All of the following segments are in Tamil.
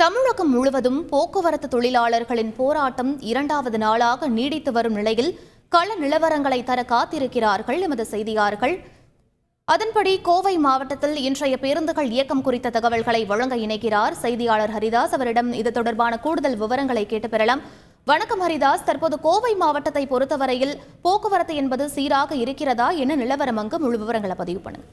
தமிழகம் முழுவதும் போக்குவரத்து தொழிலாளர்களின் போராட்டம் இரண்டாவது நாளாக நீடித்து வரும் நிலையில் கள நிலவரங்களை தர காத்திருக்கிறார்கள் எமது செய்தியாளர்கள். அதன்படி கோவை மாவட்டத்தில் இன்றைய பேருந்துகள் இயக்கம் குறித்த தகவல்களை வழங்க இணைக்கிறார் செய்தியாளர் ஹரிதாஸ். அவரிடம் இது தொடர்பான கூடுதல் விவரங்களை கேட்டு பெறலாம். வணக்கம் ஹரிதாஸ். தற்போது கோவை மாவட்டத்தை பொறுத்தவரையில் போக்குவரத்து என்பது சீராக இருக்கிறதா? என்ன நிலவரம்? அங்கு முழு விவரங்களை பதிவு பண்ணுங்க.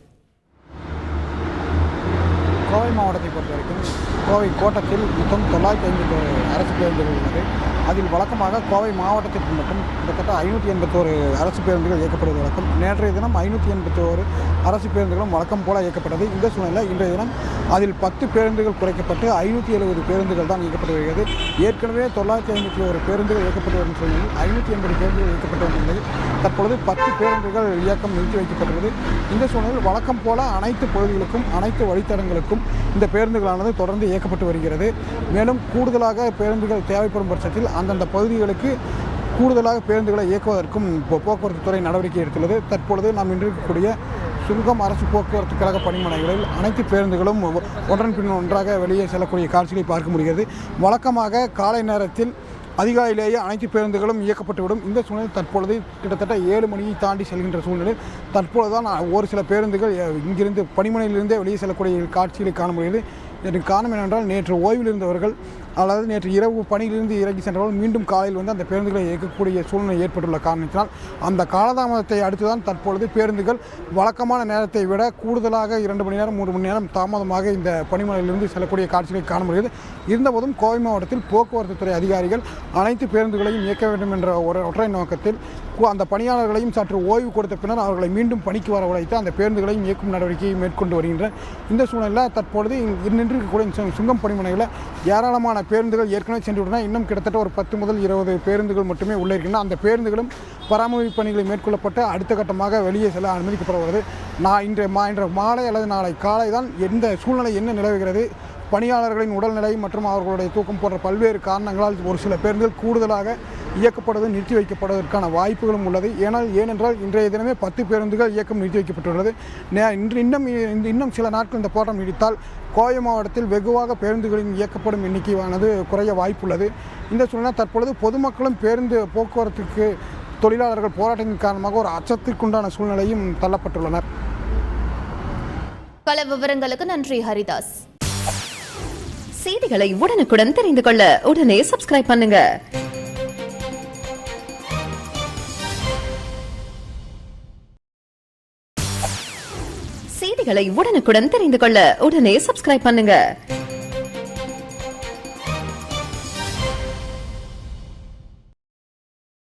கோவை மாவட்டத்தை பொறுத்தவரைக்கும் கோவை கோட்டத்தில் மொத்தம் 951 அரசு பேருந்துகள் உள்ளது. அதில் வழக்கமாக கோவை மாவட்டத்திற்கு மட்டும் கிட்டத்தட்ட 581 அரசு பேருந்துகள் இயக்கப்படுவது வழக்கம். நேற்றைய தினம் 581 அரசு பேருந்துகளும் வழக்கம் போல இயக்கப்பட்டது. இந்த சூழ்நிலையில் இன்றைய தினம் அதில் 10 பேருந்துகள் குறைக்கப்பட்டு 570 பேருந்துகள் தான் இயக்கப்பட்டு வருகிறது. ஏற்கனவே 951 பேருந்துகள் இயக்கப்பட்டு வரும் சூழ்நிலையில் 580 பேருந்துகள் இயக்கப்பட்டு வரும் நிலையில் தற்பொழுது 10 பேருந்துகள் இயக்கம் நிறுத்தி வைக்கப்பட்டுள்ளது. இந்த சூழ்நிலையில் வழக்கம் போல அனைத்து பகுதிகளுக்கும் அனைத்து வழித்தடங்களுக்கும் இந்த பேருந்துகளானது தொடர்ந்து இயக்கப்பட்டு வருகிறது. மேலும் கூடுதலாக பேருந்துகள் தேவைப்படும் பட்சத்தில் அந்தந்த பகுதிகளுக்கு கூடுதலாக பேருந்துகளை இயக்குவதற்கும் போக்குவரத்து துறை நடவடிக்கை எடுத்துள்ளது. தற்பொழுது நாம் இன்று இருக்கக்கூடிய சுங்கம் அரசு போக்குவரத்து கழக பணிமனைகளில் அனைத்து பேருந்துகளும் ஒன்றன் பின் ஒன்றாக வெளியே செல்லக்கூடிய காட்சிகளை பார்க்க முடிகிறது. வழக்கமாக காலை நேரத்தில் அதிகாலையிலேயே அனைத்து பேருந்துகளும் இயக்கப்பட்டுவிடும். இந்த சூழ்நிலையில் தற்பொழுது கிட்டத்தட்ட 7 மணியை தாண்டி செல்கின்ற சூழ்நிலையில் தற்பொழுதுதான் ஒரு சில பேருந்துகள் இங்கிருந்து பணிமனையிலிருந்தே வெளியே செல்லக்கூடிய காட்சிகளை காண முடிகிறது. இதற்கு காரணம் என்னவென்றால் நேற்று ஓய்வில் இருந்தவர்கள் அல்லது நேற்று இரவு பணியிலிருந்து இறங்கி சென்றவர்கள் மீண்டும் காலையில் வந்து அந்த பேருந்துகளை இயக்கக்கூடிய சூழ்நிலை ஏற்பட்டுள்ள காரணத்தினால் அந்த காலதாமதத்தை அடுத்துதான் தற்பொழுது பேருந்துகள் வழக்கமான நேரத்தை விட கூடுதலாக 2 மணி நேரம் 3 மணி நேரம் தாமதமாக இந்த பணிமனையிலிருந்து செல்லக்கூடிய காட்சிகளை காண முடிகிறது. இருந்தபோதும் கோவை மாவட்டத்தில் போக்குவரத்து துறை அதிகாரிகள் அனைத்து பேருந்துகளையும் இயக்க வேண்டும் என்ற ஒற்றை நோக்கத்தில் அந்த பணியாளர்களையும் சற்று ஓய்வு கொடுத்த பின்னர் அவர்களை மீண்டும் பணிக்கு வரவழைத்து அந்த பேருந்துகளையும் இயக்கும் நடவடிக்கையை மேற்கொண்டு வருகின்றனர். இந்த சூழ்நிலையில் தற்பொழுது நின்றிருக்கக்கூடிய சுங்கம் பணிமனைகளில் ஏராளமான பேருந்துகள் ஏற்கனவே சென்றுவிட்டன. இன்னும் கிட்டத்தட்ட ஒரு 10 முதல் 20 பேருந்துகள் மட்டுமே உள்ளே இருக்கின்றன. அந்த பேருந்துகளும் பராமரிப்பு பணிகளை மேற்கொள்ளப்பட்டு அடுத்த கட்டமாக வெளியே செல்ல அனுமதிக்கப்படுகிறது. இன்று மாலை அல்லது நாளை காலை தான் எந்த சூழ்நிலை என்ன நிலவுகிறது, பணியாளர்களின் உடல்நிலை மற்றும் அவர்களுடைய தூக்கம் போன்ற பல்வேறு காரணங்களால் ஒரு சில பேருந்துகள் கூடுதலாக இயக்கப்படுவது நிறுத்தி வைக்கப்படுவதற்கான வாய்ப்புகளும் உள்ளது. ஏனென்றால் இன்றைய தினமே 10 பேருந்துகள் இயக்கம் நிறுத்தி வைக்கப்பட்டுள்ளது. இன்னும் சில நாட்கள் இந்த போராட்டம் நீடித்தால் கோவை மாவட்டத்தில் வெகுவாக பேருந்துகளின் இயக்கப்படும் எண்ணிக்கையானது குறைய வாய்ப்புள்ளது. இந்த சூழ்நிலை தற்பொழுது பொதுமக்களும் பேருந்து போக்குவரத்துக்கு தொழிலாளர்கள் போராட்டத்தின் காரணமாக ஒரு அச்சத்திற்குண்டான சூழ்நிலையும் தள்ளப்பட்டுள்ளனர். பல விவரங்களுக்கு நன்றி ஹரிதாஸ். செய்திகளை உடனுக்குடன் தெரிந்து கொள்ள உடனே சப்ஸ்கிரைப் பண்ணுங்க. செய்திகளை உடனுக்குடன் தெரிந்து கொள்ள உடனே சப்ஸ்கிரைப் பண்ணுங்க.